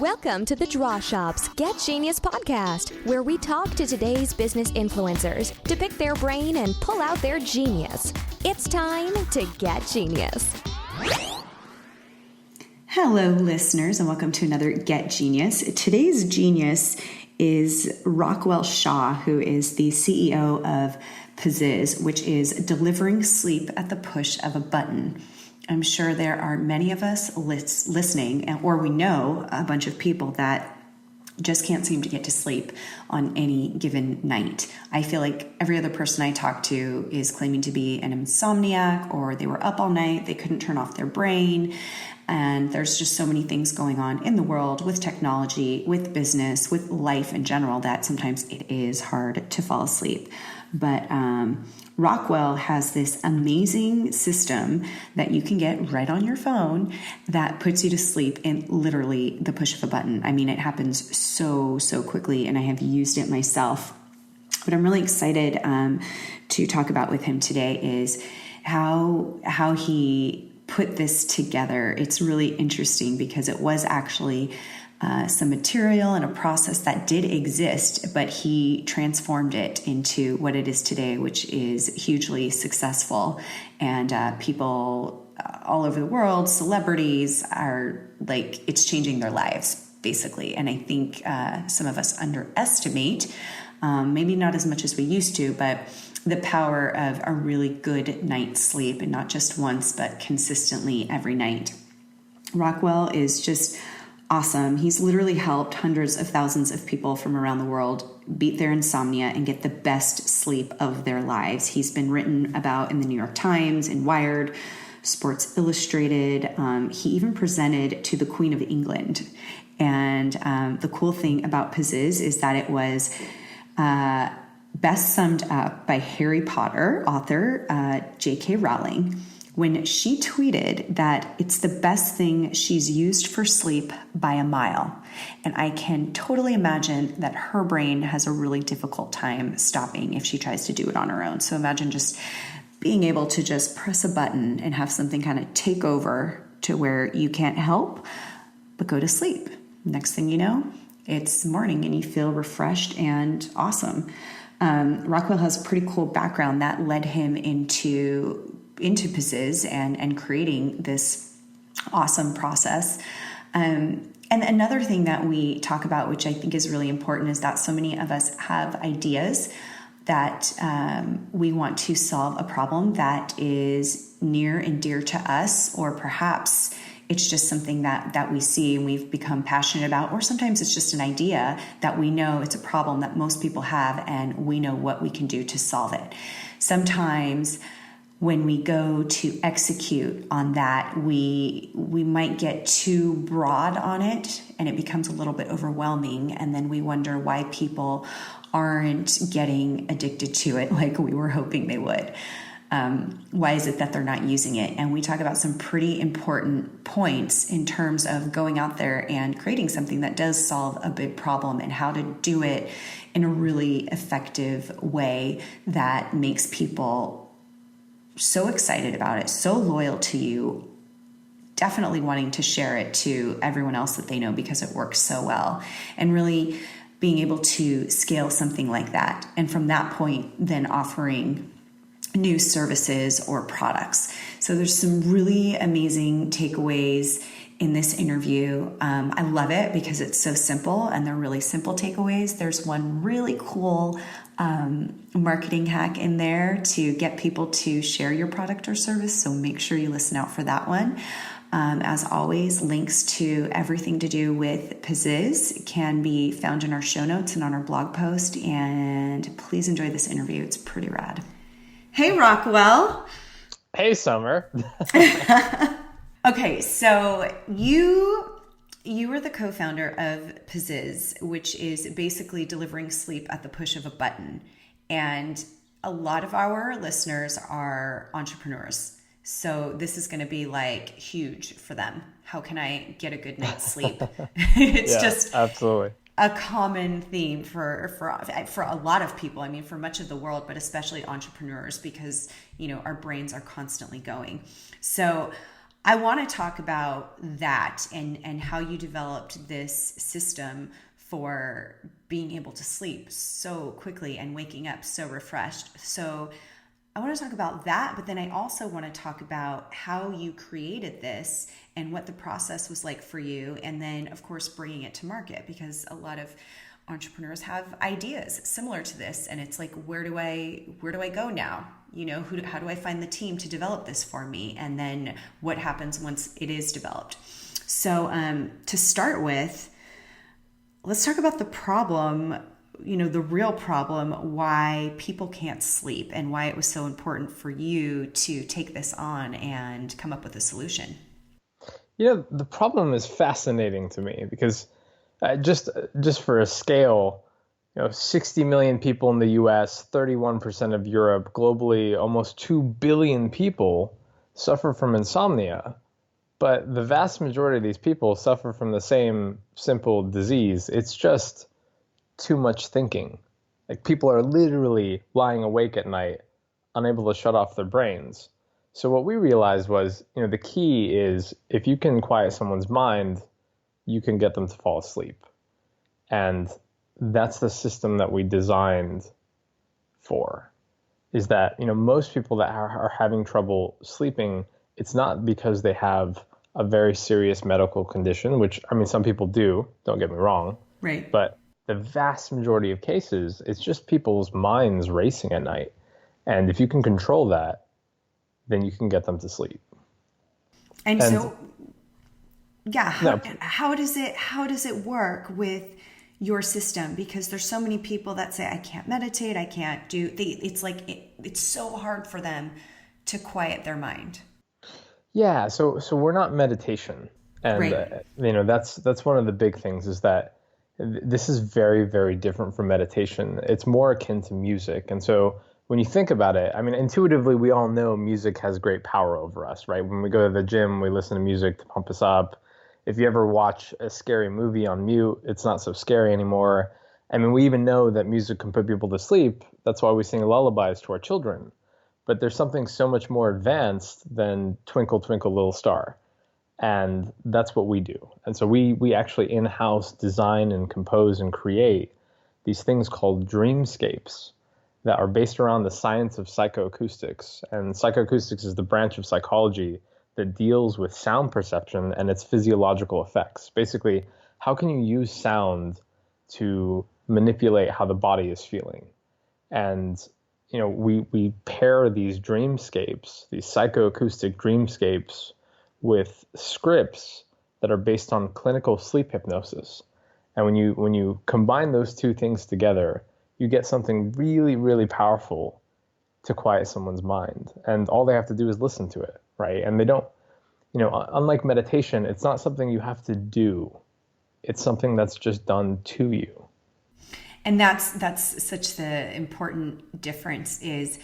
Welcome to the Draw Shop's Get Genius podcast, where we talk to today's business influencers to pick their brain and pull out their genius. It's time to get genius. Hello, listeners, and welcome to another Get Genius. Today's genius is Rockwell Shah, who is the CEO of Pzizz, which is delivering sleep at the push of a button. I'm sure there are many of us listening, or we know a bunch of people that just can't seem to get to sleep on any given night. I feel like every other person I talk to is claiming to be an insomniac, or they were up all night, they couldn't turn off their brain. And there's just so many things going on in the world with technology, with business, with life in general, that sometimes it is hard to fall asleep. But Rockwell has this amazing system that you can get right on your phone that puts you to sleep in literally the push of a button. I mean, it happens so quickly, and I have used it myself. What I'm really excited to talk about with him today is how he put this together. It's really interesting because it was actually some material and a process that did exist, but he transformed it into what it is today, which is hugely successful. And people all over the world, celebrities, are like, it's changing their lives, basically. And I think some of us underestimate, maybe not as much as we used to, but the power of a really good night's sleep, and not just once, but consistently every night. Rockwell is just awesome. He's literally helped hundreds of thousands of people from around the world beat their insomnia and get the best sleep of their lives. He's been written about in the New York Times, in Wired, Sports Illustrated. He even presented to the Queen of England. And the cool thing about Pzizz is that it was best summed up by Harry Potter author JK Rowling when she tweeted that it's the best thing she's used for sleep by a mile. And I can totally imagine that her brain has a really difficult time stopping if she tries to do it on her own. So imagine just being able to just press a button and have something kind of take over to where you can't help but go to sleep. Next thing you know, it's morning and you feel refreshed and awesome. Rockwell has a pretty cool background that led him into Pzizz and creating this awesome process. And another thing that we talk about, which I think is really important, is that so many of us have ideas that we want to solve a problem that is near and dear to us, or perhaps it's just something that we see and we've become passionate about, or sometimes it's just an idea that we know it's a problem that most people have and we know what we can do to solve it. Sometimes when we go to execute on that, we might get too broad on it and it becomes a little bit overwhelming, and then we wonder why people aren't getting addicted to it like we were hoping they would. Why is it that they're not using it? And we talk about some pretty important points in terms of going out there and creating something that does solve a big problem, and how to do it in a really effective way that makes people so excited about it, so loyal to you, definitely wanting to share it to everyone else that they know because it works so well, and really being able to scale something like that. And from that point, then offering new services or products. So there's some really amazing takeaways in this interview. I love it because it's so simple and they're really simple takeaways. There's one really cool marketing hack in there to get people to share your product or service. So make sure you listen out for that one. As always, links to everything to do with Pzizz can be found in our show notes and on our blog post. And please enjoy this interview. It's pretty rad. Hey, Rockwell. Hey, Summer. Okay, so you are the co-founder of Pzizz, which is basically delivering sleep at the push of a button. And a lot of our listeners are entrepreneurs. So this is going to be like huge for them. How can I get a good night's sleep? It's just absolutely a common theme for a lot of people. I mean, for much of the world, but especially entrepreneurs, because, you know, our brains are constantly going. So I want to talk about that and how you developed this system for being able to sleep so quickly and waking up so refreshed. So I want to talk about that, but then I also want to talk about how you created this and what the process was like for you. And then, of course, bringing it to market, because a lot of entrepreneurs have ideas similar to this. And it's like, where do I go now? How do I find the team to develop this for me? And then what happens once it is developed? So to start with, let's talk about the problem, the real problem, why people can't sleep and why it was so important for you to take this on and come up with a solution. The problem is fascinating to me because just for a scale, 60 million people in the US, 31% of Europe, globally, almost 2 billion people suffer from insomnia. But the vast majority of these people suffer from the same simple disease. It's just too much thinking. Like, people are literally lying awake at night, unable to shut off their brains. So what we realized was, the key is if you can quiet someone's mind, you can get them to fall asleep. And that's the system that we designed for, is that, most people that are having trouble sleeping, it's not because they have a very serious medical condition, which, some people do, don't get me wrong. Right. But the vast majority of cases, it's just people's minds racing at night. And if you can control that, then you can get them to sleep. And so, yeah, how does it work with your system? Because there's so many people that say, I can't meditate, I can't do, it's like, it's so hard for them to quiet their mind. Yeah, so we're not meditation. And, right. That's one of the big things, is that this is very, very different from meditation. It's more akin to music. And so when you think about it, intuitively, we all know music has great power over us, right? When we go to the gym, we listen to music to pump us up. If you ever watch a scary movie on mute, it's not so scary anymore. We even know that music can put people to sleep. That's why we sing lullabies to our children. But there's something so much more advanced than Twinkle, Twinkle, Little Star. And that's what we do. And so we actually in-house design and compose and create these things called dreamscapes that are based around the science of psychoacoustics. And psychoacoustics is the branch of psychology that deals with sound perception and its physiological effects. Basically, how can you use sound to manipulate how the body is feeling? And we pair these dreamscapes, these psychoacoustic dreamscapes, with scripts that are based on clinical sleep hypnosis. And when you combine those two things together, you get something really, really powerful to quiet someone's mind. And all they have to do is listen to it, right? And they don't, unlike meditation, it's not something you have to do. It's something that's just done to you. And that's such the important difference is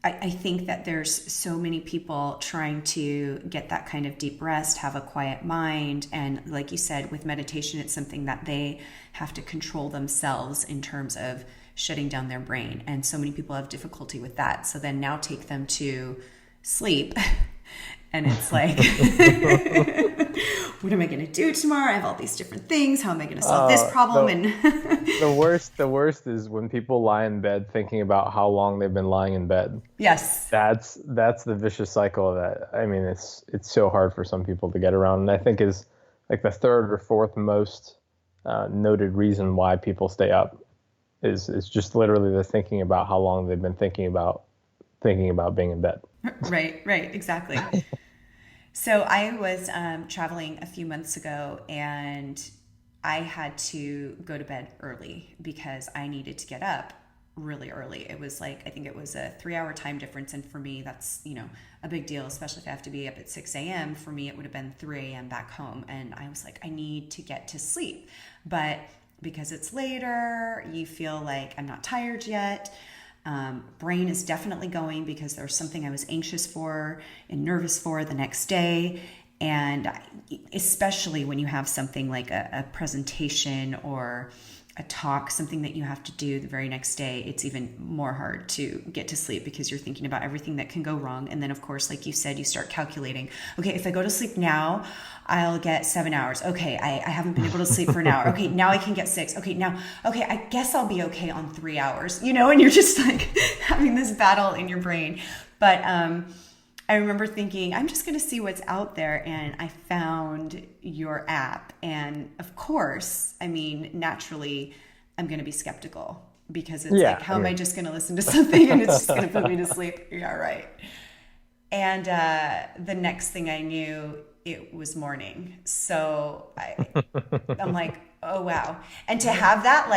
I think that there's so many people trying to get that kind of deep rest, have a quiet mind. And like you said, with meditation, it's something that they have to control themselves in terms of shutting down their brain. And so many people have difficulty with that. So then now take them to sleep. And it's like, what am I going to do tomorrow? I have all these different things. How am I going to solve this problem? The worst is when people lie in bed thinking about how long they've been lying in bed. Yes. That's the vicious cycle that, it's so hard for some people to get around. And I think is like the third or fourth most noted reason why people stay up is just literally the thinking about how long they've been thinking about being in bed. Right, exactly. So I was traveling a few months ago, and I had to go to bed early because I needed to get up really early. It was like, I think it was a 3-hour time difference. And for me, that's, a big deal, especially if I have to be up at 6 a.m. For me, it would have been 3 a.m. back home. And I was like, I need to get to sleep. But because it's later, you feel like I'm not tired yet. Brain is definitely going because there's something I was anxious for and nervous for the next day. And especially when you have something like a presentation or a talk, something that you have to do the very next day, it's even more hard to get to sleep because you're thinking about everything that can go wrong. And then, of course, like you said, you start calculating, okay, if I go to sleep now, I'll get 7 hours. Okay, I haven't been able to sleep for an hour. Okay, now I can get 6. Okay, I guess I'll be okay on 3 hours, and you're just like having this battle in your brain. But I remember thinking, I'm just going to see what's out there. And I found your app. And of course, naturally, I'm going to be skeptical because it's am I just going to listen to something and it's just going to put me to sleep? Yeah, right. And the next thing I knew, it was morning. So I'm like, oh, wow. And to have that,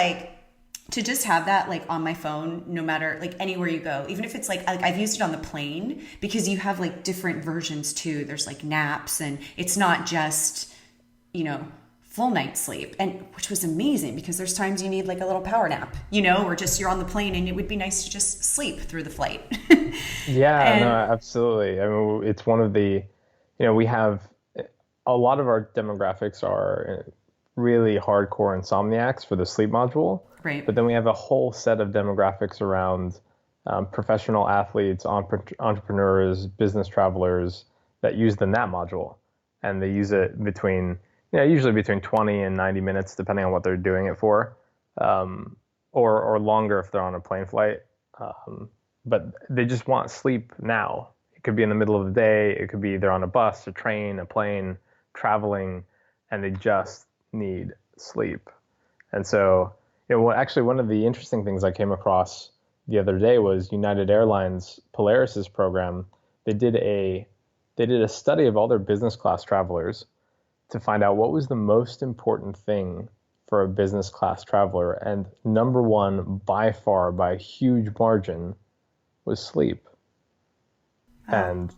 to just have that on my phone, no matter anywhere you go, even if it's I've used it on the plane because you have different versions too. There's naps, and it's not just, full night's sleep, and which was amazing because there's times you need a little power nap, or just you're on the plane and it would be nice to just sleep through the flight. Yeah, no, absolutely. It's one of the, we have a lot of our demographics are really hardcore insomniacs for the sleep module. Right. But then we have a whole set of demographics around professional athletes, entrepreneurs, business travelers that use the nap module. And they use it usually between 20 and 90 minutes, depending on what they're doing it for, or longer if they're on a plane flight. But they just want sleep now. It could be in the middle of the day. It could be they're on a bus, a train, a plane, traveling, and they just need sleep. And so, actually one of the interesting things I came across the other day was United Airlines Polaris's program. They did a study of all their business class travelers to find out what was the most important thing for a business class traveler. And number one, by far, by a huge margin, was sleep. Wow. And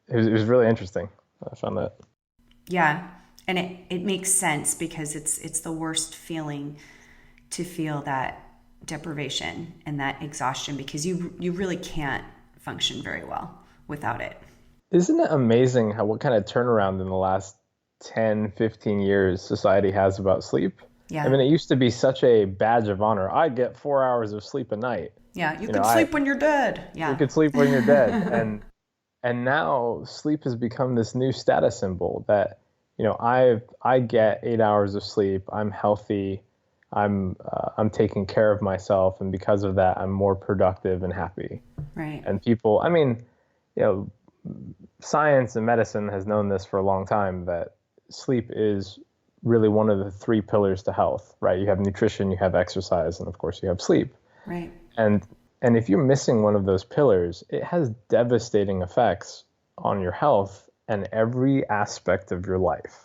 it was really interesting. I found that. Yeah. And it makes sense because it's the worst feeling to feel that deprivation and that exhaustion because you really can't function very well without it. Isn't it amazing what kind of turnaround in the last 10, 15 years society has about sleep? Yeah. It used to be such a badge of honor. I get 4 hours of sleep a night. Yeah, you can sleep when you're dead. Yeah. You could sleep when you're dead. And now sleep has become this new status symbol that, I get 8 hours of sleep. I'm healthy. I'm taking care of myself, and because of that, I'm more productive and happy. Right. And people, science and medicine has known this for a long time that sleep is really one of the 3 pillars to health. Right? You have nutrition, you have exercise, and of course you have sleep. Right. And if you're missing one of those pillars, it has devastating effects on your health and every aspect of your life.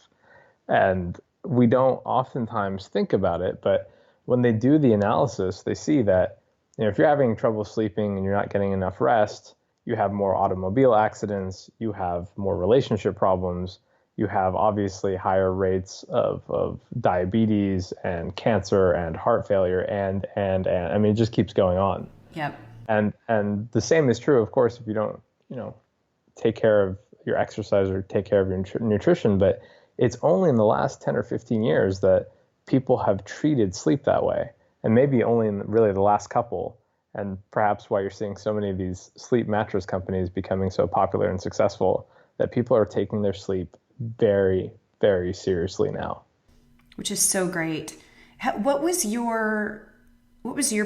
And we don't oftentimes think about it, but when they do the analysis, they see that if you're having trouble sleeping and you're not getting enough rest, you have more automobile accidents, you have more relationship problems, you have obviously higher rates of diabetes and cancer and heart failure and it just keeps going on. Yep. And the same is true, of course, if you don't, take care of your exercise or take care of your nutrition, but it's only in the last 10 or 15 years that people have treated sleep that way, and maybe only in really the last couple, and perhaps why you're seeing so many of these sleep mattress companies becoming so popular and successful, that people are taking their sleep very, very seriously now. Which is so great. What was your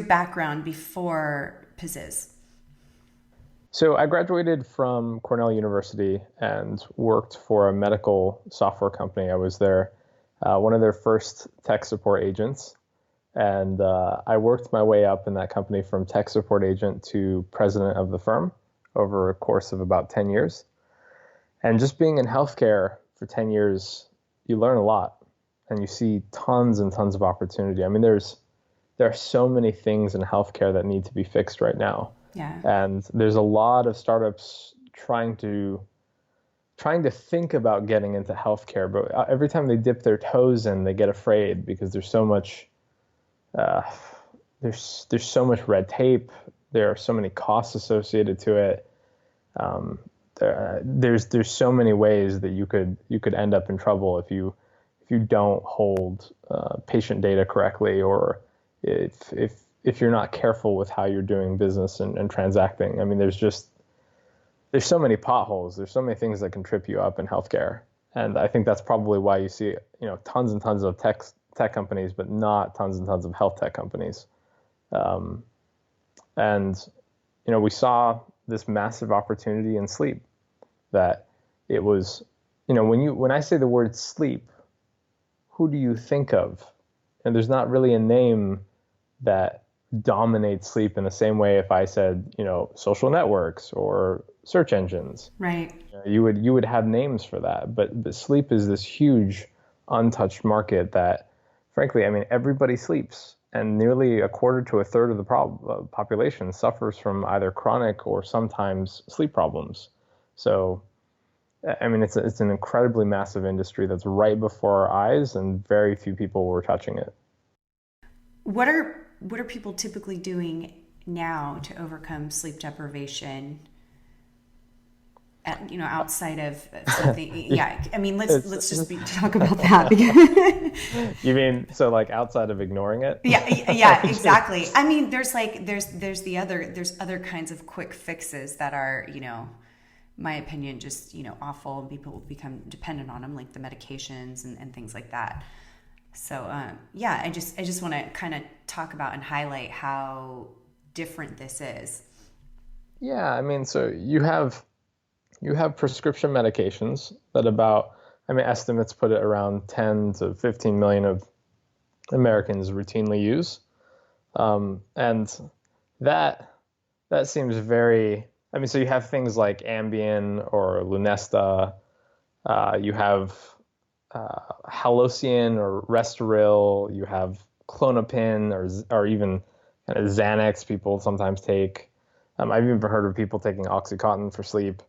background before Pzizz? So I graduated from Cornell University and worked for a medical software company. I was one of their first tech support agents. And I worked my way up in that company from tech support agent to president of the firm over a course of about 10 years. And just being in healthcare for 10 years, you learn a lot and you see tons and tons of opportunity. There are so many things in healthcare that need to be fixed right now. Yeah. And there's a lot of startups trying to think about getting into healthcare, but every time they dip their toes in, they get afraid because there's so much there's so much red tape. There are so many costs associated to it. There's so many ways that you could end up in trouble if you don't hold patient data correctly, or if you're not careful with how you're doing business and transacting. I mean, there's so many potholes. There's so many things that can trip you up in healthcare. And I think that's probably why you see, tons and tons of tech companies, but not tons and tons of health tech companies. And we saw this massive opportunity in sleep, that it was, when I say the word sleep, who do you think of? And there's not really a name that dominates sleep in the same way. If I said, social networks or search engines, right? You would have names for that. But sleep is this huge untouched market that, frankly, I mean, everybody sleeps, and nearly a quarter to a third of the population suffers from either chronic or sometimes sleep problems. So, I mean, it's an incredibly massive industry that's right before our eyes, and very few people were touching it. What are people typically doing now to overcome sleep deprivation? Outside of something, yeah. I mean, let's just talk about that. You mean so like outside of ignoring it? Yeah, exactly. I mean, there's other kinds of quick fixes that are, my opinion, just awful, and people become dependent on them, like the medications and things like that. So I just want to kind of talk about and highlight how different this is. Yeah, I mean, so you have prescription medications that estimates put it around 10 to 15 million of Americans routinely use. And that seems very, so you have things like Ambien or Lunesta, you have Halocion or Restoril, you have Klonopin or even kind of Xanax people sometimes take. I've even heard of people taking Oxycontin for sleep.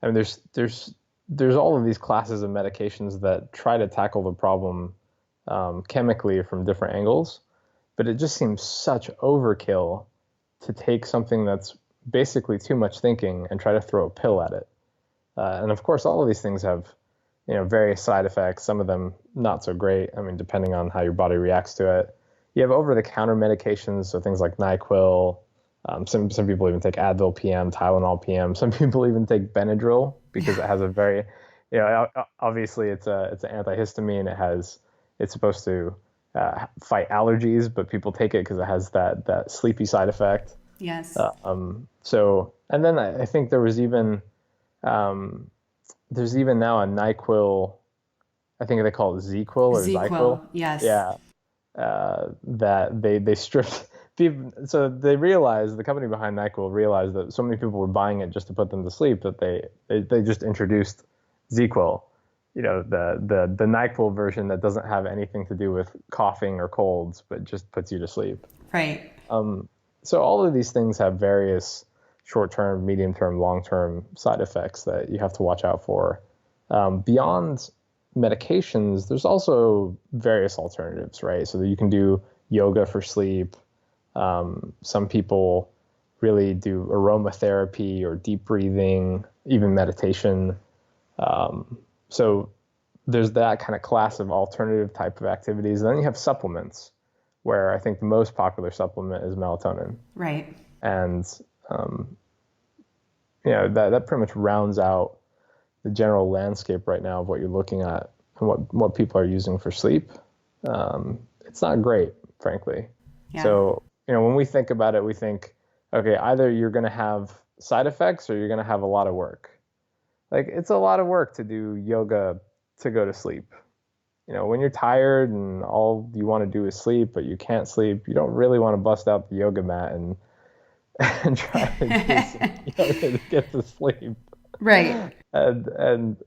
I mean, there's all of these classes of medications that try to tackle the problem chemically from different angles, but it just seems such overkill to take something that's basically too much thinking and try to throw a pill at it. And of course, all of these things have, various side effects. Some of them not so great. I mean, depending on how your body reacts to it. You have over-the-counter medications, so things like NyQuil. Some people even take Advil PM, Tylenol PM. Some people even take Benadryl because it has a very, obviously it's an antihistamine. It's supposed to fight allergies, but people take it because it has that sleepy side effect. Yes. So, and then I think there's even now a NyQuil. I think they call it ZQuil or ZyQuil. Yes. Yeah. That they stripped. So the company behind NyQuil realized that so many people were buying it just to put them to sleep that they just introduced ZQuil, the NyQuil version that doesn't have anything to do with coughing or colds, but just puts you to sleep. Right. So all of these things have various short-term, medium-term, long-term side effects that you have to watch out for. Beyond medications, there's also various alternatives, right? So that you can do yoga for sleep. Some people really do aromatherapy or deep breathing, even meditation. So there's that kind of class of alternative type of activities. And then you have supplements, where I think the most popular supplement is melatonin. Right. And, that pretty much rounds out the general landscape right now of what you're looking at and what people are using for sleep. It's not great, frankly. Yeah. So, when we think about it, we think, okay, either you're going to have side effects or you're going to have a lot of work. Like, it's a lot of work to do yoga to go to sleep. When you're tired and all you want to do is sleep, but you can't sleep, you don't really want to bust out the yoga mat and try to do some yoga to get to sleep. Right. And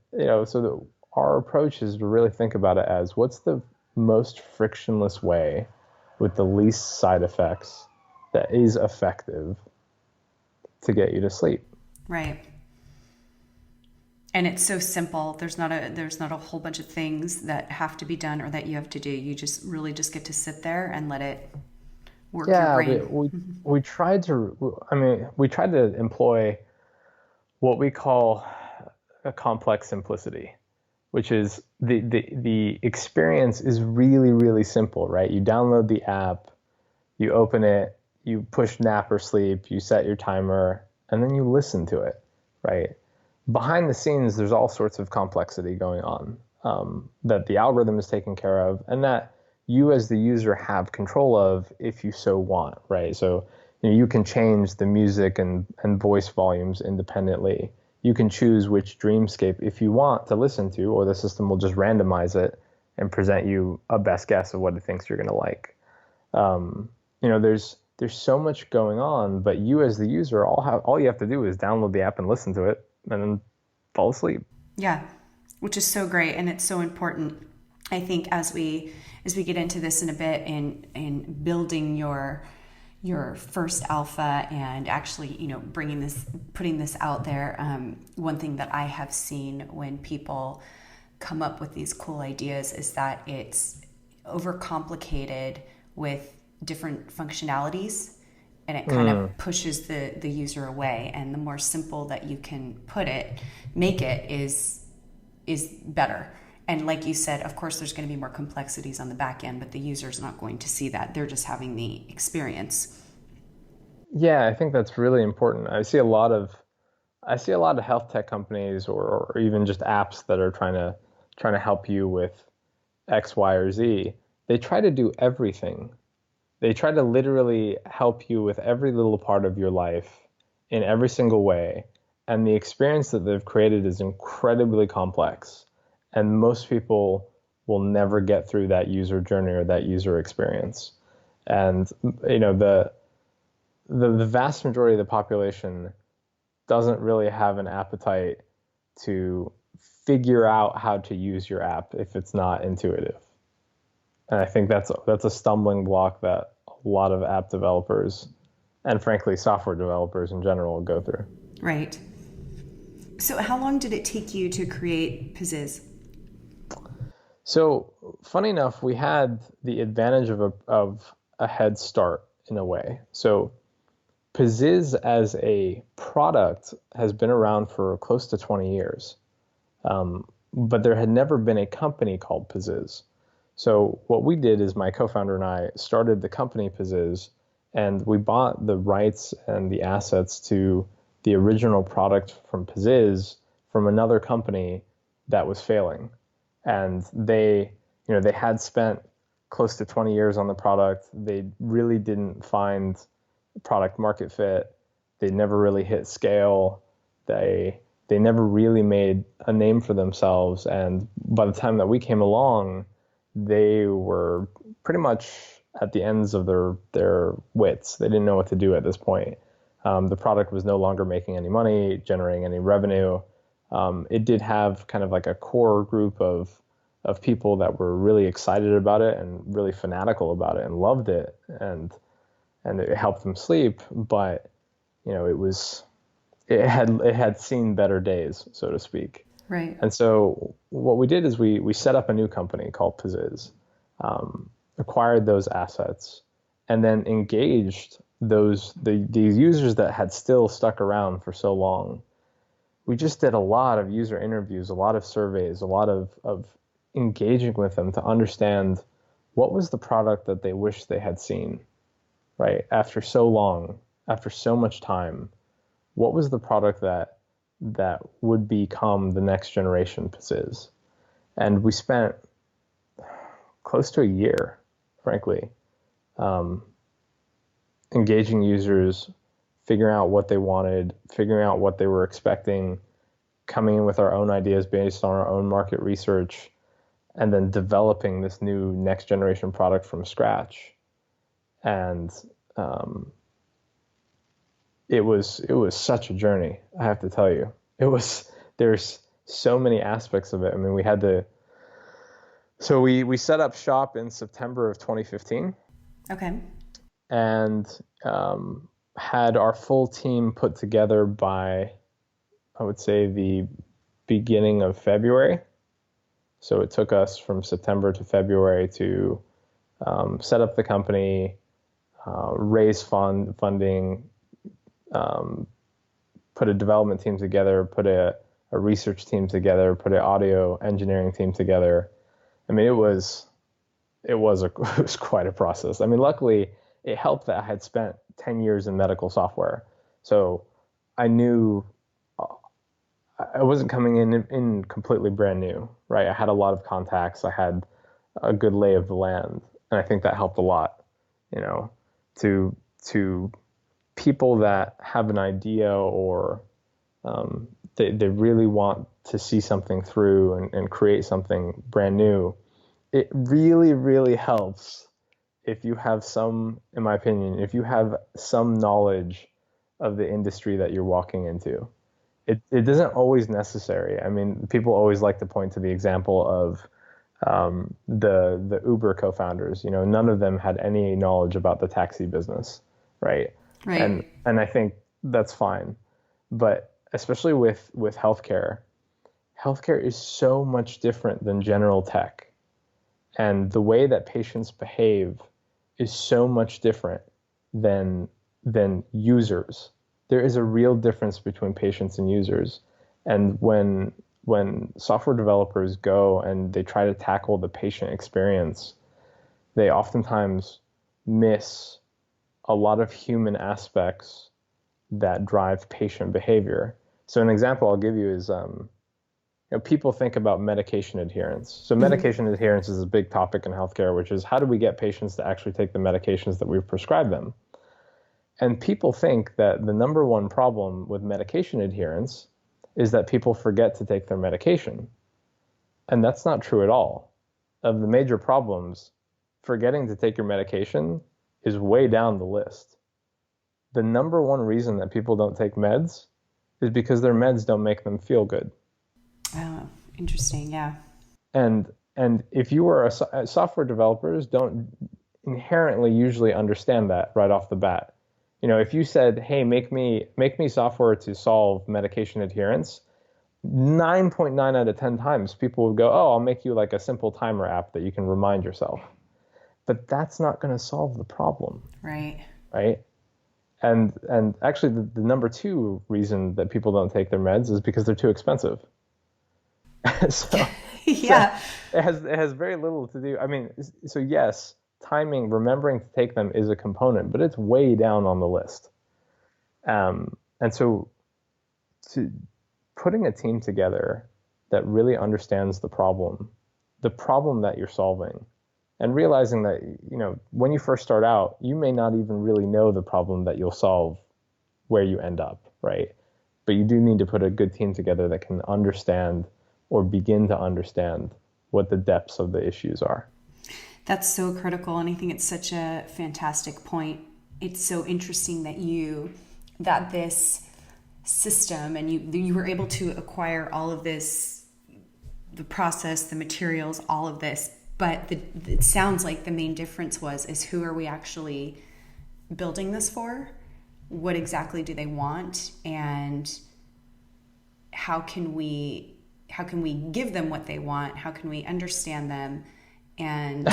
so our approach is to really think about it as what's the most frictionless way with the least side effects that is effective to get you to sleep. Right. And it's so simple. There's not a whole bunch of things that have to be done or that you have to do. You just get to sit there and let it work your brain. We tried to employ what we call a complex simplicity, which is the experience is really, really simple, right? You download the app, You open it, you push nap or sleep, you set your timer, and then you listen to it, right? Behind the scenes, there's all sorts of complexity going on that the algorithm is taking care of, and that you as the user have control of if you so want, right? So you can change the music and voice volumes independently. You can choose which dreamscape if you want to listen to, or the system will just randomize it and present you a best guess of what it thinks you're going to like. There's so much going on, but you as the user, all you have to do is download the app and listen to it, and then fall asleep. Yeah, which is so great, and it's so important. I think as we get into this in a bit, in building your first alpha and actually putting this out there, one thing that I have seen when people come up with these cool ideas is that it's overcomplicated with different functionalities, and it kind of pushes the user away. And the more simple that you can make it is better. And like you said, of course, there's going to be more complexities on the back end, but the user's not going to see that. They're just having the experience. Yeah, I think that's really important. I see a lot of health tech companies or even just apps that are trying to help you with X, Y, or Z. They try to do everything. They try to literally help you with every little part of your life in every single way. And the experience that they've created is incredibly complex. And most people will never get through that user journey or that user experience. And, the vast majority of the population doesn't really have an appetite to figure out how to use your app if it's not intuitive. And I think that's a stumbling block that a lot of app developers and frankly software developers in general go through. Right. So how long did it take you to create Pzizz? So funny enough, we had the advantage of a head start in a way. So Pzizz as a product has been around for close to 20 years, but there had never been a company called Pzizz. So what we did is my co-founder and I started the company Pzizz, and we bought the rights and the assets to the original product from Pzizz from another company that was failing. And they had spent close to 20 years on the product. They really didn't find product market fit. They never really hit scale. They never really made a name for themselves. And by the time that we came along, they were pretty much at the ends of their wits. They didn't know what to do at this point. The product was no longer making any money, generating any revenue. It did have kind of like a core group of people that were really excited about it and really fanatical about it and loved it, and it helped them sleep. But it had seen better days, so to speak. Right. And so what we did is we set up a new company called Pzizz, acquired those assets, and then engaged these users that had still stuck around for so long. We just did a lot of user interviews, a lot of surveys, a lot of engaging with them to understand what was the product that they wished they had seen, right? After so long, after so much time, what was the product that would become the next generation Pzizz? And we spent close to a year, frankly, engaging users, figuring out what they wanted, figuring out what they were expecting, coming in with our own ideas based on our own market research, and then developing this new next generation product from scratch. And it was such a journey, I have to tell you. There's so many aspects of it. I mean, we set up shop in September of 2015. Okay. And had our full team put together by, I would say, the beginning of February. So it took us from September to February to set up the company, raise funding, put a development team together, put a research team together, put an audio engineering team together. I mean, it was quite a process. I mean, luckily, it helped that I had spent 10 years in medical software. So I knew I wasn't coming in completely brand new, right? I had a lot of contacts. I had a good lay of the land, and I think that helped a lot, to people that have an idea, or they really want to see something through and create something brand new. It really, really helps if you have in my opinion, if you have some knowledge of the industry that you're walking into. It isn't always necessary. I mean, people always like to point to the example of the Uber co-founders. None of them had any knowledge about the taxi business, right? Right. And I think that's fine. But especially with healthcare is so much different than general tech. And the way that patients behave is so much different than users. There is a real difference between patients and users. And when software developers go and they try to tackle the patient experience, they oftentimes miss a lot of human aspects that drive patient behavior. So an example I'll give you is, people think about medication adherence. So medication adherence is a big topic in healthcare, which is how do we get patients to actually take the medications that we've prescribed them? And people think that the number one problem with medication adherence is that people forget to take their medication. And that's not true at all. Of the major problems, forgetting to take your medication is way down the list. The number one reason that people don't take meds is because their meds don't make them feel good. Oh, interesting. Yeah. And if you were software developers don't inherently usually understand that right off the bat. If you said, hey, make me software to solve medication adherence, 9.9 out of 10 times people would go, oh, I'll make you like a simple timer app that you can remind yourself. But that's not going to solve the problem. Right. Right. And actually the number two reason that people don't take their meds is because they're too expensive. So yeah. So it has very little to do. I mean, so yes, timing, remembering to take them is a component, but it's way down on the list. And so putting a team together that really understands the problem that you're solving, and realizing that, when you first start out, you may not even really know the problem that you'll solve where you end up, right? But you do need to put a good team together that can understand or begin to understand what the depths of the issues are. That's so critical, and I think it's such a fantastic point. It's so interesting that this system, and you were able to acquire all of this, the process, the materials, all of this, but it sounds like the main difference is who are we actually building this for? What exactly do they want? And how can we give them what they want? How can we understand them? And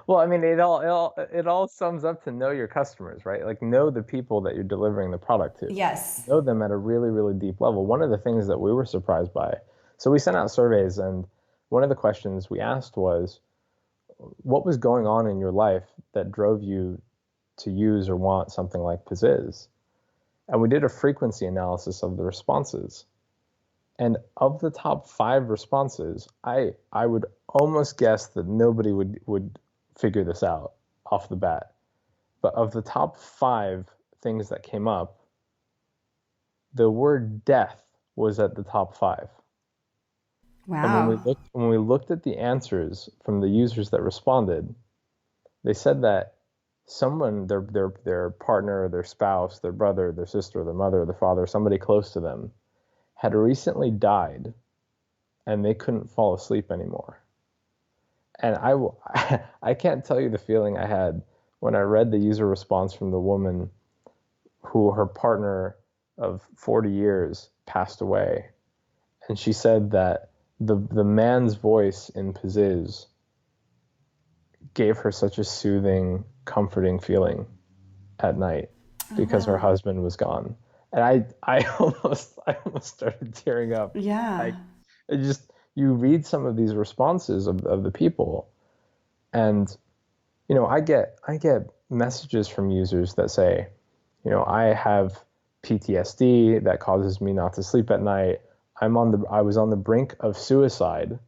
well, I mean, it all sums up to know your customers, right? Like, know the people that you're delivering the product to. Yes. Know them at a really, really deep level. One of the things that we were surprised by, so we sent out surveys, and one of the questions we asked was, what was going on in your life that drove you to use or want something like Pzizz? And we did a frequency analysis of the responses. And of the top 5 responses, I would almost guess that nobody would figure this out off the bat. But of the top 5 things that came up, the word death was at the top 5. Wow. And when we looked at the answers from the users that responded, they said that someone, their partner, their spouse, their brother, their sister, their mother, their father, somebody close to them, had recently died, and they couldn't fall asleep anymore. And I can't tell you the feeling I had when I read the user response from the woman who her partner of 40 years passed away. And she said that the man's voice in Pzizz gave her such a soothing, comforting feeling at night because her husband was gone. And I almost started tearing up. Yeah. You read some of these responses of the people, and I get messages from users that say, I have PTSD that causes me not to sleep at night. I was on the brink of suicide,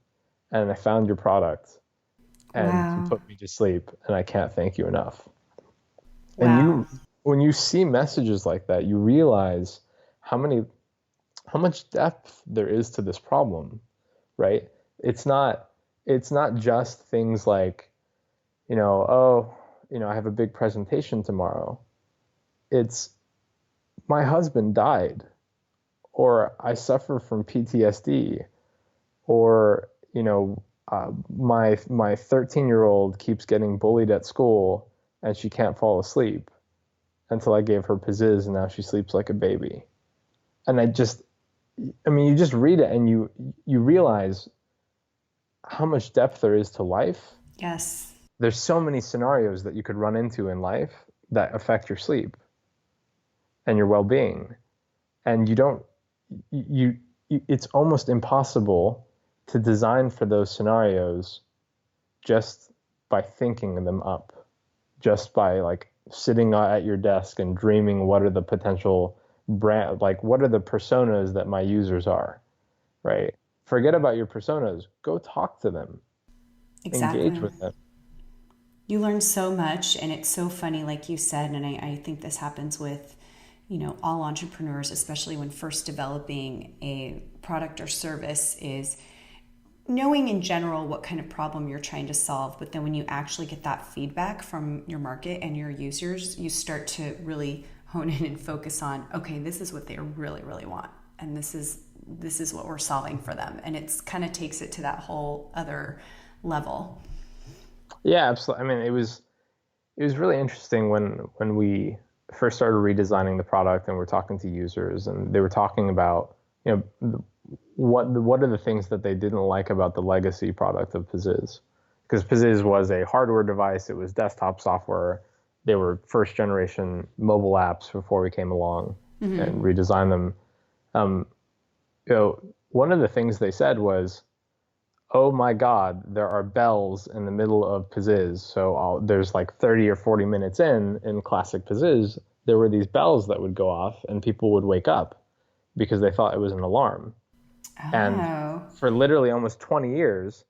and I found your product, and you Wow. put me to sleep, and I can't thank you enough. And Wow. when you see messages like that, you realize how many how much depth there is to this problem, right? It's not it's not just things like, oh, I have a big presentation tomorrow. It's my husband died, or I suffer from PTSD, or my 13-year-old keeps getting bullied at school and she can't fall asleep until I gave her Pzizz and now she sleeps like a baby. And you just read it and you realize how much depth there is to life. Yes. There's so many scenarios that you could run into in life that affect your sleep and your well-being. And it's almost impossible to design for those scenarios just by thinking them up, just by like sitting at your desk and dreaming what are the potential what are the personas that my users are, right? Forget about your personas. Go talk to them, engage Exactly. with them. You learn so much, and it's so funny, like you said, and I think this happens with, all entrepreneurs, especially when first developing a product or service, is knowing in general what kind of problem you're trying to solve. But then when you actually get that feedback from your market and your users, you start to really hone in and focus on, okay, this is what they really, really want. And this is what we're solving for them. And it's kind of takes it to that whole other level. Yeah, absolutely. I mean, it was really interesting when we first started redesigning the product and we're talking to users and they were talking about, what are the things that they didn't like about the legacy product of Pzizz? Because Pzizz was a hardware device, it was desktop software. They were first generation mobile apps before we came along and redesigned them. Um, One of the things they said was, oh my God, there are bells in the middle of Pzizz. So there's like 30 or 40 minutes in classic Pzizz, there were these bells that would go off and people would wake up because they thought it was an alarm. And Oh, for literally almost 20 years,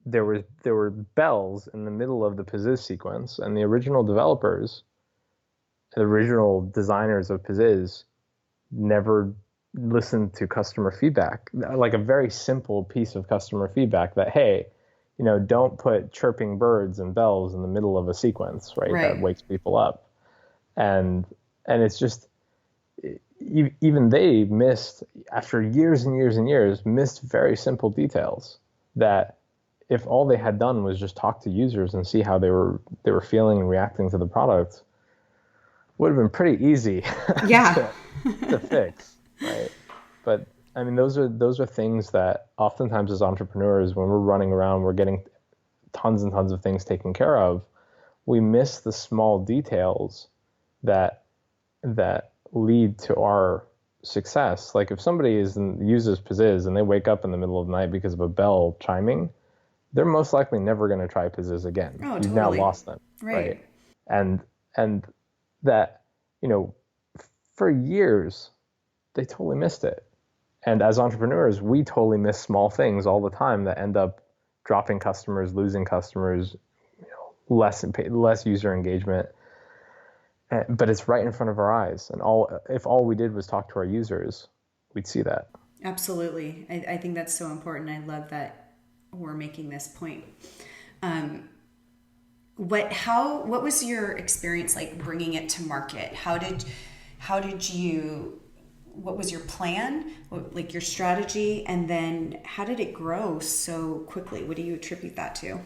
there were bells in the middle of the Pzizz sequence, and the original developers, the original designers of Pzizz, never listened to customer feedback, like a very simple piece of customer feedback that, hey, don't put chirping birds and bells in the middle of a sequence, right? That right. wakes people up. And it's just, even they missed, after years and years and years, missed very simple details that if all they had done was just talk to users and see how they were feeling and reacting to the product, would have been pretty easy Yeah. to fix, right? But I mean, those are things that oftentimes as entrepreneurs, when we're running around, we're getting tons and tons of things taken care of. We miss the small details that lead to our success. Like if somebody uses Pzizz and they wake up in the middle of the night because of a bell chiming, they're most likely never going to try Pzizz again. Oh, You've now totally. lost them, right? Right. And that, for years they totally missed it. And as entrepreneurs, we totally miss small things all the time that end up dropping customers, losing customers, less user engagement. But it's right in front of our eyes. And if all we did was talk to our users, we'd see that. Absolutely. I think that's so important. I love that we're making this point. Um, what was your experience like bringing it to market? How did you, what was your plan, like your strategy, and then how did it grow so quickly? What do you attribute that to?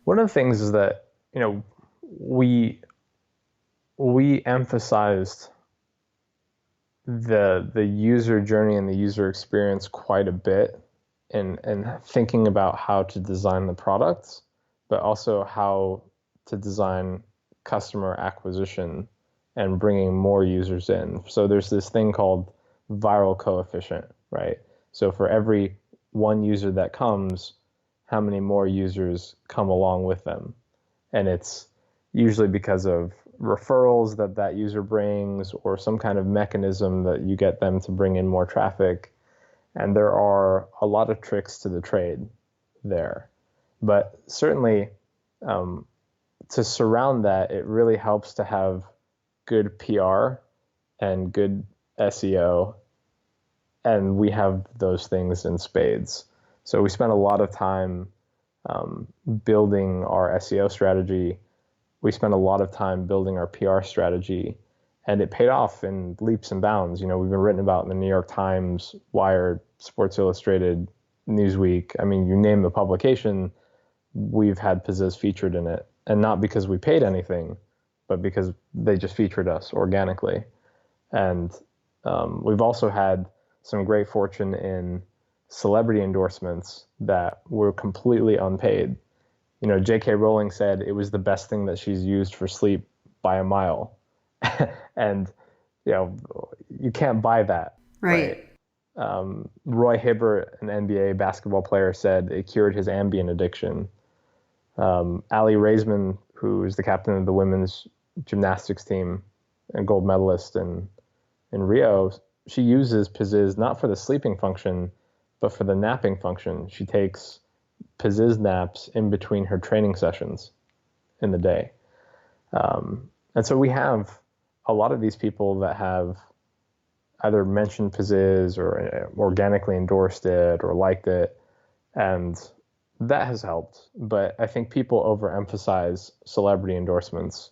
One of the things is that, we emphasized the user journey and the user experience quite a bit in thinking about how to design the products, but also how to design customer acquisition and bringing more users in. So there's this thing called viral coefficient, right? So for every one user that comes, how many more users come along with them. And it's usually because of referrals that user brings or some kind of mechanism that you get them to bring in more traffic. And there are a lot of tricks to the trade there. But certainly, to surround that, it really helps to have good PR and good SEO. And we have those things in spades. So we spent a lot of time building our SEO strategy. We spent a lot of time building our PR strategy, and it paid off in leaps and bounds. We've been written about in the New York Times, Wired, Sports Illustrated, Newsweek. I mean, you name the publication, we've had Pzizz featured in it. And not because we paid anything, but because they just featured us organically. And we've also had some great fortune in celebrity endorsements that were completely unpaid. JK Rowling said it was the best thing that she's used for sleep by a mile. And, you can't buy that. Right. Roy Hibbert, an NBA basketball player, said it cured his Ambien addiction. Ali Raisman, who is the captain of the women's gymnastics team and gold medalist in Rio, she uses Pzizz not for the sleeping function, but for the napping function. She takes Pzizz naps in between her training sessions in the day. And so we have a lot of these people that have either mentioned Pzizz or organically endorsed it or liked it. And that has helped. But I think people overemphasize celebrity endorsements.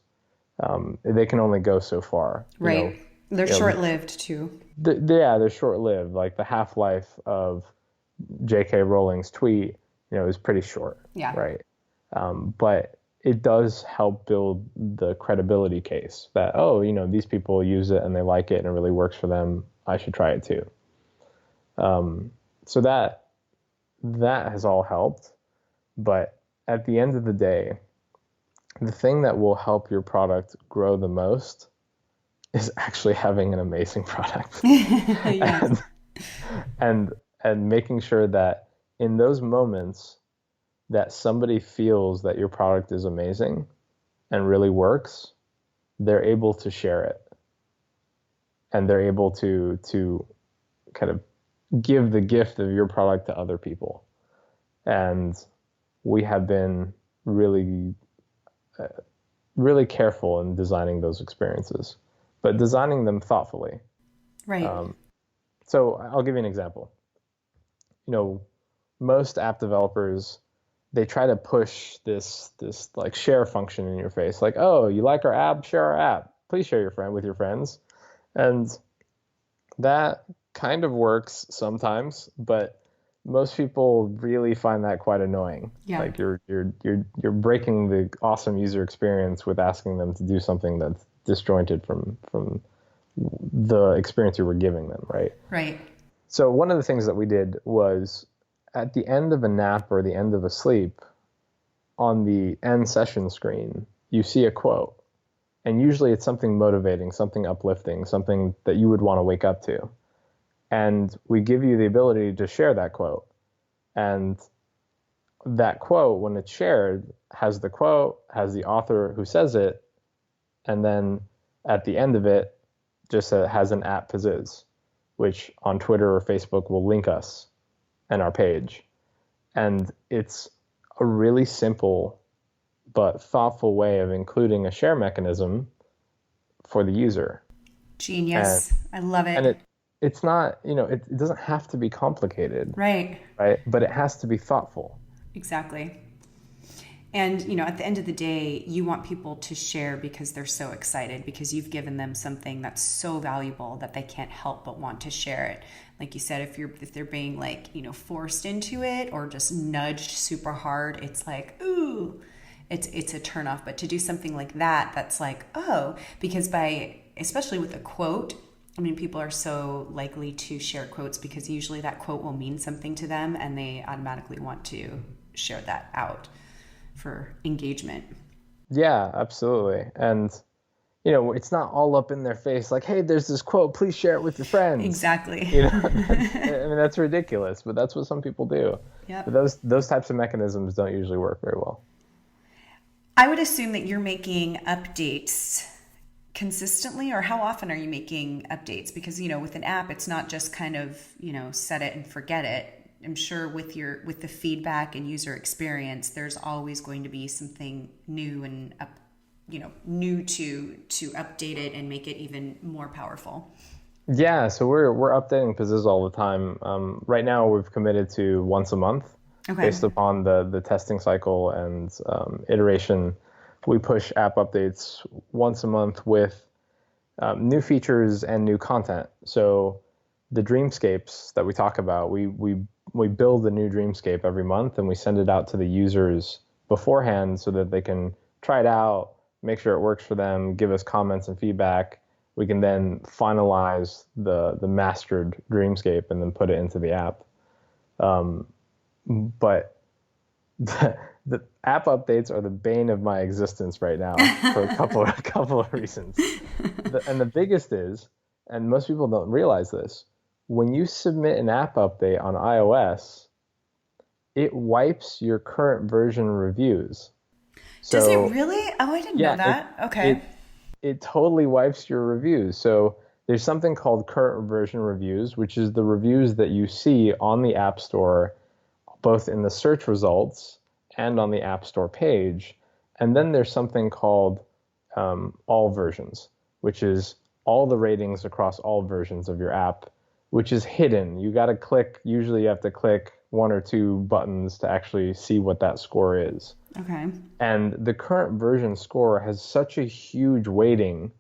They can only go so far. Right. They're short-lived too. They're short-lived. Like the half-life of JK Rowling's tweet, is pretty short. Yeah. Right. But it does help build the credibility case that, these people use it and they like it and it really works for them. I should try it too. So that has all helped. But at the end of the day, the thing that will help your product grow the most is actually having an amazing product. Yes. and making sure that in those moments that somebody feels that your product is amazing and really works, they're able to share it. And they're able to kind of give the gift of your product to other people. And we have been really, really careful in designing those experiences, but designing them thoughtfully. Right. So I'll give you an example. Most app developers, they try to push this like share function in your face. Like, oh, you like our app? Share our app. Please share with your friends. And that kind of works sometimes, but most people really find that quite annoying. Yeah. Like you're breaking the awesome user experience with asking them to do something that's disjointed from the experience you were giving them, right? Right. So one of the things that we did was at the end of a nap or the end of a sleep, on the end session screen, you see a quote. And usually it's something motivating, something uplifting, something that you would want to wake up to. And we give you the ability to share that quote. And that quote, when it's shared, has the quote, has the author who says it, and then at the end of it, just has an @Pzizz, which on Twitter or Facebook will link us and our page. And it's a really simple but thoughtful way of including a share mechanism for the user. Genius. I love it. And it's not, it doesn't have to be complicated. Right. Right. But it has to be thoughtful. Exactly. And, at the end of the day, you want people to share because they're so excited, because you've given them something that's so valuable that they can't help but want to share it. Like you said, if they're being forced into it or just nudged super hard, it's like, ooh, it's a turnoff. But to do something like that, that's like, oh, because especially with a quote, people are so likely to share quotes because usually that quote will mean something to them and they automatically want to share that out for engagement. Yeah, absolutely. And, it's not all up in their face like, hey, there's this quote, please share it with your friends. Exactly. That's ridiculous, but that's what some people do. Yep. But those types of mechanisms don't usually work very well. I would assume that you're making updates consistently, or how often are you making updates? Because, with an app, it's not just kind of, set it and forget it. I'm sure with the feedback and user experience, there's always going to be something new and new to update it and make it even more powerful. Yeah, so we're updating Pzizz all the time. Right now, we've committed to once a month. Okay. Based upon the testing cycle and iteration. We push app updates once a month with new features and new content. So the dreamscapes that we talk about, we build a new dreamscape every month and we send it out to the users beforehand so that they can try it out, make sure it works for them, give us comments and feedback. We can then finalize the mastered dreamscape and then put it into the app. But the app updates are the bane of my existence right now for a couple of reasons. And the biggest is, and most people don't realize this, when you submit an app update on iOS, it wipes your current version reviews. So, does it really? Oh, I didn't know that. Okay. It totally wipes your reviews. So there's something called current version reviews, which is the reviews that you see on the App Store, both in the search results and on the App Store page. And then there's something called all versions, which is all the ratings across all versions of your app, which is hidden. Usually you have to click one or two buttons to actually see what that score is. Okay. And the current version score has such a huge weighting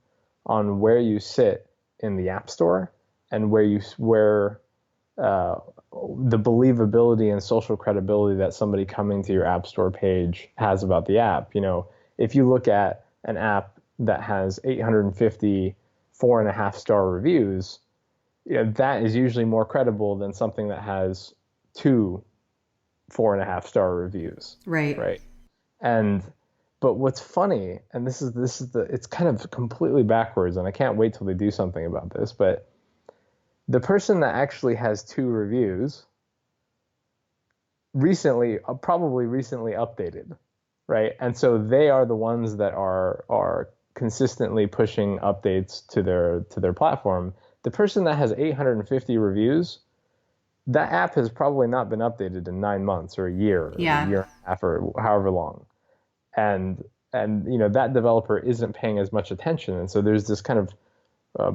on where you sit in the App Store and where the believability and social credibility that somebody coming to your App Store page has about the app. If you look at an app that has 850 4.5-star reviews, that is usually more credible than something that has 2 4.5-star reviews. Right. But what's funny, and it's kind of completely backwards, and I can't wait till they do something about this, but the person that actually has 2 reviews probably recently updated, right? And so they are the ones that are consistently pushing updates to their platform. The person that has 850 reviews, that app has probably not been updated in 9 months or a year, or a year and a half, or however long. And that developer isn't paying as much attention. And so there's this kind of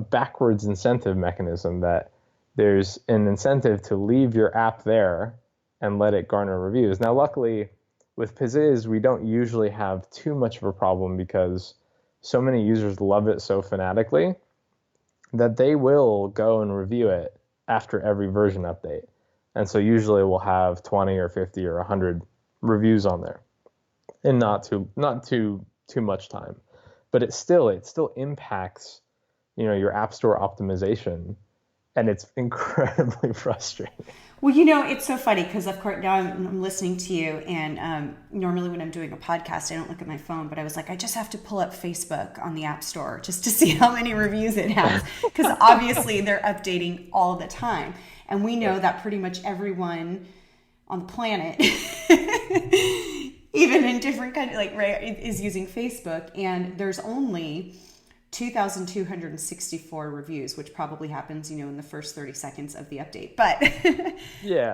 backwards incentive mechanism that there's an incentive to leave your app there and let it garner reviews. Now, luckily, with Pzizz, we don't usually have too much of a problem because so many users love it so fanatically that they will go and review it after every version update. And so usually we'll have 20 or 50 or 100 reviews on there in not too much time. But it still impacts, your App Store optimization, and it's incredibly frustrating. Well, it's so funny because, of course, now I'm listening to you, and normally when I'm doing a podcast, I don't look at my phone, but I was like, I just have to pull up Facebook on the App Store just to see how many reviews it has, because obviously they're updating all the time. And we know that pretty much everyone on the planet, even in different countries, is using Facebook, and there's only 2,264 reviews, which probably happens, in the first 30 seconds of the update. But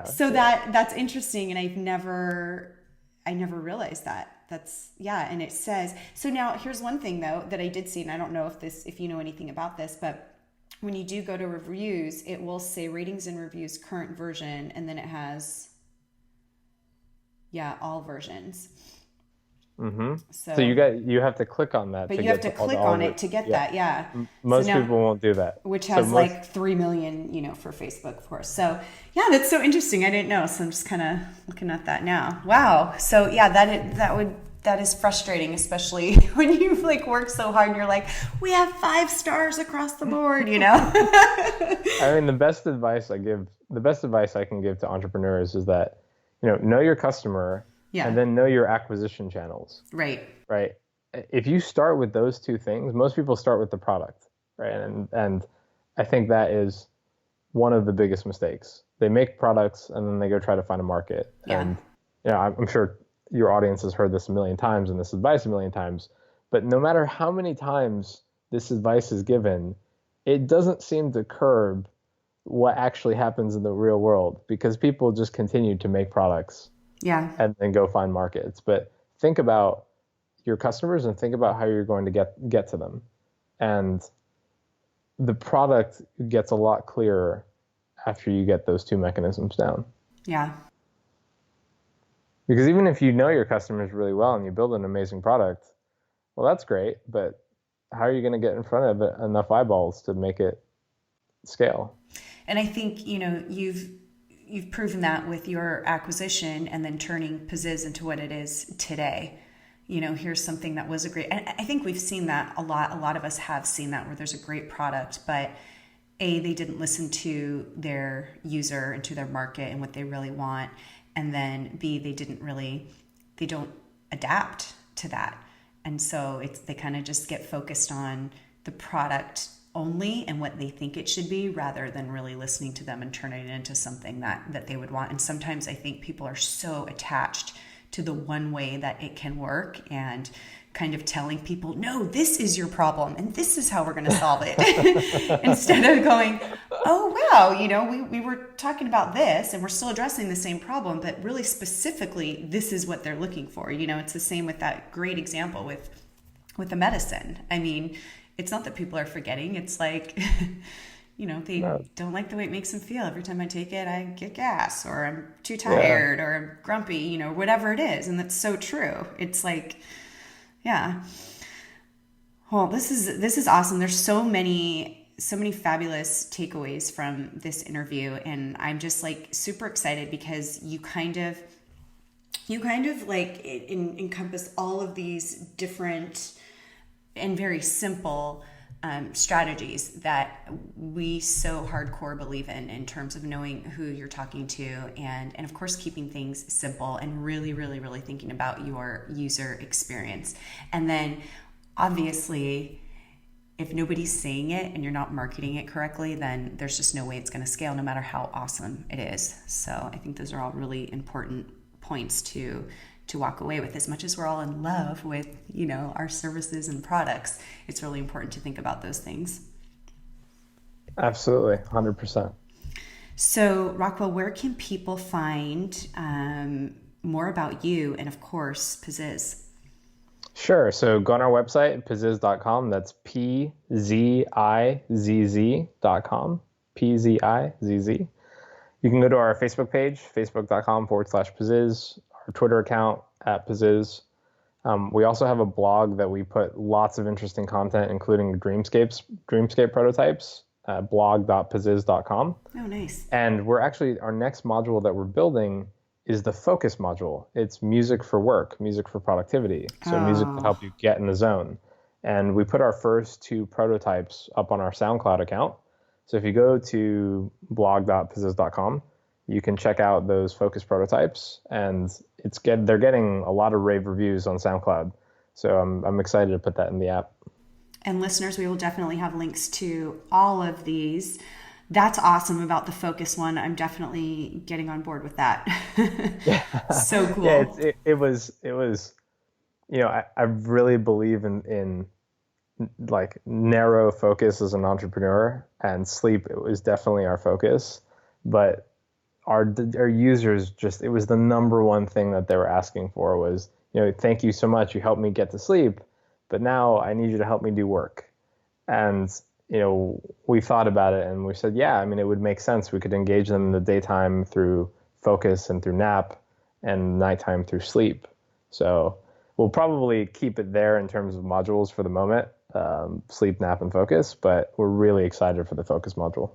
so that's interesting, and I never realized that. And it says, so now here's one thing though that I did see, and I don't know if you know anything about this, but when you do go to reviews, it will say ratings and reviews current version, and then it has all versions. Mm-hmm. So you have to click on that. But you have to click on it to get that. Yeah. Most people won't do that. Which has 3 million, for Facebook, of course. So that's so interesting. I didn't know. So I'm just kind of looking at that now. Wow. So that is frustrating, especially when you work so hard and you're like, we have 5 stars across the board, I mean, the best advice I can give to entrepreneurs is that, know your customer. Yeah. And then know your acquisition channels. Right. Right. if you start with those two things, most people start with the product, right? And I think that is one of the biggest mistakes. They make products and then they go try to find a market. Yeah. And I'm sure your audience has heard this a million times and this advice a million times, but no matter how many times this advice is given, it doesn't seem to curb what actually happens in the real world, because people just continue to make products and then go find markets. But think about your customers and think about how you're going to get to them. And the product gets a lot clearer after you get those two mechanisms down. Yeah. Because even if you know your customers really well and you build an amazing product, well, that's great, but how are you going to get in front of enough eyeballs to make it scale? And I think, you've proven that with your acquisition and then turning Pzizz into what it is today. Here's something that was a great, and I think we've seen that a lot. A lot of us have seen that, where there's a great product, but A, they didn't listen to their user and to their market and what they really want. And then B, they don't adapt to that. And so they kind of just get focused on the product only and what they think it should be, rather than really listening to them and turning it into something that they would want. And sometimes I think people are so attached to the one way that it can work, and kind of telling people, no, this is your problem and this is how we're going to solve it. Instead of going, oh, wow, we were talking about this and we're still addressing the same problem, but really specifically, this is what they're looking for. It's the same with that great example with the medicine. I mean, it's not that people are forgetting. It's like, they don't like the way it makes them feel. Every time I take it, I get gas, or I'm too tired, or I'm grumpy, whatever it is. And that's so true. It's like, yeah. Well, this is awesome. There's so many fabulous takeaways from this interview, and I'm just like super excited because you kind of like encompass all of these different and very simple strategies that we so hardcore believe in terms of knowing who you're talking to, and of course keeping things simple and really, really, really thinking about your user experience. And then obviously, if nobody's saying it and you're not marketing it correctly, then there's just no way it's going to scale, no matter how awesome it is. So I think those are all really important points to walk away with. As much as we're all in love with, our services and products, it's really important to think about those things. Absolutely, 100%. So, Rockwell, where can people find more about you and, of course, Pzizz? Sure. So go on our website, pzizz.com. That's Pzizz.com. Pzizz. You can go to our Facebook page, facebook.com/Pzizz, our Twitter account @Pzizz. We also have a blog that we put lots of interesting content, including dreamscape prototypes, blog.pzizz.com. Oh, nice. And our next module that we're building is the focus module. It's music for work, music for productivity. So music to help you get in the zone. And we put our first two prototypes up on our SoundCloud account. So if you go to blog.pzizz.com, you can check out those focus prototypes, and they're getting a lot of rave reviews on SoundCloud. So I'm excited to put that in the app. And listeners, we will definitely have links to all of these. That's awesome about the focus one. I'm definitely getting on board with that. So cool. Yeah, it was. I really believe in like narrow focus as an entrepreneur, and sleep was definitely our focus. But our users it was the number one thing that they were asking for was, thank you so much. You helped me get to sleep, but now I need you to help me do work. And we thought about it and we said, it would make sense. We could engage them in the daytime through focus and through nap, and nighttime through sleep. So we'll probably keep it there in terms of modules for the moment, sleep, nap, and focus, but we're really excited for the focus module.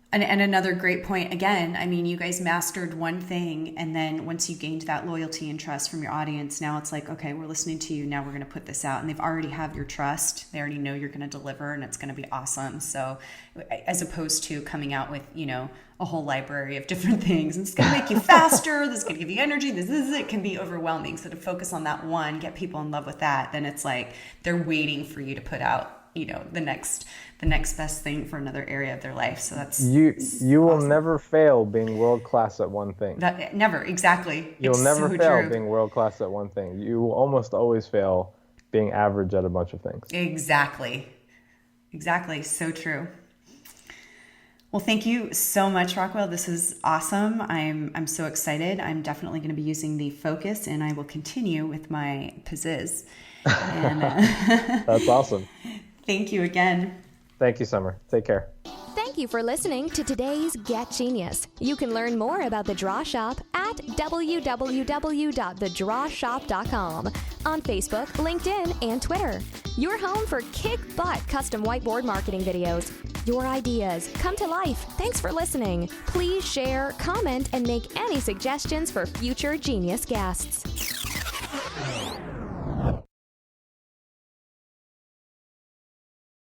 And another great point, again, I mean, you guys mastered one thing, and then once you gained that loyalty and trust from your audience, now it's like, okay, we're listening to you, now we're going to put this out. And they've already have your trust. They already know you're going to deliver, and it's going to be awesome. So as opposed to coming out with, a whole library of different things, and it's going to make you faster, this is going to give you energy, it can be overwhelming. So to focus on that one, get people in love with that, then it's like they're waiting for you to put out the next best thing for another area of their life. So that's you will awesome. Never fail being world class at one thing. Never, exactly. You'll never fail being world class at one thing. You will almost always fail being average at a bunch of things. Exactly. So true. Well, thank you so much, Rockwell. This is awesome. I'm so excited. I'm definitely going to be using the focus, and I will continue with my Pzizz. And that's awesome. Thank you again. Thank you, Summer. Take care. Thank you for listening to today's Get Genius. You can learn more about The Draw Shop at www.thedrawshop.com, on Facebook, LinkedIn, and Twitter. Your home for kick-butt custom whiteboard marketing videos. Your ideas come to life. Thanks for listening. Please share, comment, and make any suggestions for future Genius guests.